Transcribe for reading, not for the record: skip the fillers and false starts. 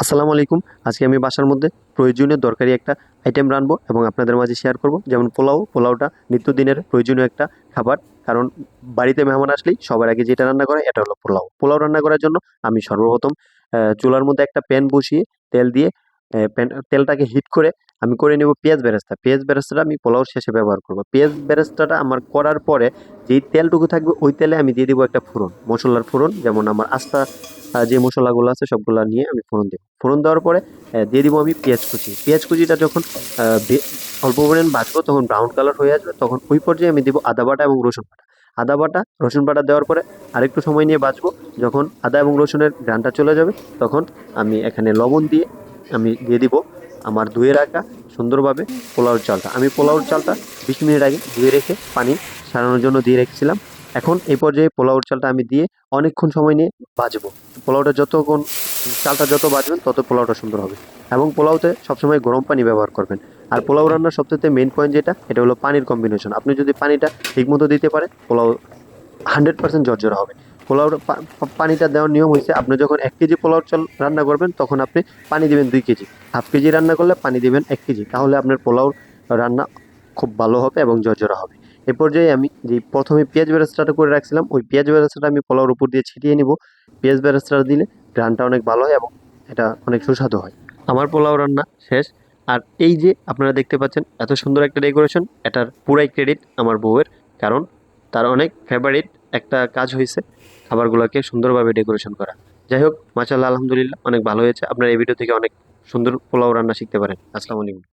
আসসালামু আলাইকুম। আজকে আমি বাসার মধ্যে প্রয়োজনীয় দরকারি একটা আইটেম রানবো এবং আপনাদের মাঝে শেয়ার করব। যেমন পোলাওটা নিত্যদিনের প্রয়োজনীয় একটা খাবার। কারণ বাড়িতে মেহমান আসলেই সবার আগে যেটা রান্না করে এটা হলো পোলাও। পোলাও রান্না করার জন্য আমি সর্বপ্রথম চুলার মধ্যে একটা প্যান বসিয়ে তেল দিয়ে তেলটাকে হিট করে আমি করে নেব পেঁয়াজ বেরেস্তা। পেঁয়াজ বেরেস্তাটা আমি পোলাওর শেষে ব্যবহার করব। পেঁয়াজ বেরেস্তাটা আমার করার পরে যেই তেলটুকু থাকবে ওই তেলে আমি দিয়ে দিব একটা ফোড়ন, মসলার ফোড়ন। যেমন আমার আস্তা যে মসলাগুলো আছে সবগুলা নিয়ে আমি ফোড়ন দেব। ফোড়ন দেওয়ার পরে দিয়ে দিব আমি পেঁয়াজ কুচি। পেঁয়াজ কুচিটা যখন অল্প পরিমাণ ভাজবো তখন ব্রাউন কালার হয়ে আসবে, তখন ওই পর্যায়ে আমি দিব আদা বাটা এবং রসুন বাটা। আদা বাটা রসুন বাটা দেওয়ার পরে আরেকটু সময় নিয়ে ভাজবো। যখন আদা এবং রসুনের ঘ্রাণটা চলে যাবে তখন আমি এখানে লবণ দিয়ে আমি দিয়ে দিব আমার ধুয়ে রাখা সুন্দরভাবে পোলাওর চালটা। আমি পোলাওর চালটা 20 মিনিট আগে ধুয়ে রেখে পানি সারানোর জন্য দিয়ে রেখেছিলাম। এখন এই পর্যায়ে পোলাওর চালটা আমি দিয়ে অনেকক্ষণ সময় নিয়ে ভাজবো। পোলাওটা যতক্ষণ চালটা যত ভাজবেন তত পোলাওটা সুন্দর হবে। এবং পোলাওতে সবসময় গরম পানি ব্যবহার করবেন। আর পোলাও রান্নার সবথেকে মেইন পয়েন্ট যেটা, এটা হলো পানির কম্বিনেশন। আপনি যদি পানিটা ঠিকমতো দিতে পারেন পোলাও 100% ঝরঝরা হবে। পোলাওর পানিটা দেওয়ার নিয়ম হয়েছে, আপনি যখন 1 কেজি পোলাওর চাল রান্না করবেন তখন আপনি পানি দিবেন 2 কেজি। হাফ কেজি রান্না করলে পানি দিবেন 1 কেজি। তাহলে আপনার পোলাওর রান্না খুব ভালো হবে এবং ঝরঝরা হবে। এ পর্যায়ে আমি যে প্রথমে পেঁয়াজ বেরেস্তাটা করে রাখছিলাম ওই পেঁয়াজ বেরেস্তাটা আমি পোলাওর উপর দিয়ে ছিটিয়ে নিব। পেঁয়াজ বেরেস্তাটা দিলে ঘ্রাণটা অনেক ভালো হয় এবং এটা অনেক সুস্বাদু হয়। আমার পোলাও রান্না শেষ। আর এই যে আপনারা দেখতে পাচ্ছেন এত সুন্দর একটা ডেকোরেশন, এটার পুরাই ক্রেডিট আমার বউয়ের। কারণ তার অনেক ফেভারিট একটা কাজ হয়েছে খাবারগুলোকে সুন্দরভাবে ডেকোরেশন করা। যাই হোক, মাশাআল্লাহ, আলহামদুলিল্লাহ, অনেক ভালো হয়েছে। আপনার এই ভিডিও থেকে অনেক সুন্দর পোলাও রান্না শিখতে পারেন। আসসালামু আলাইকুম।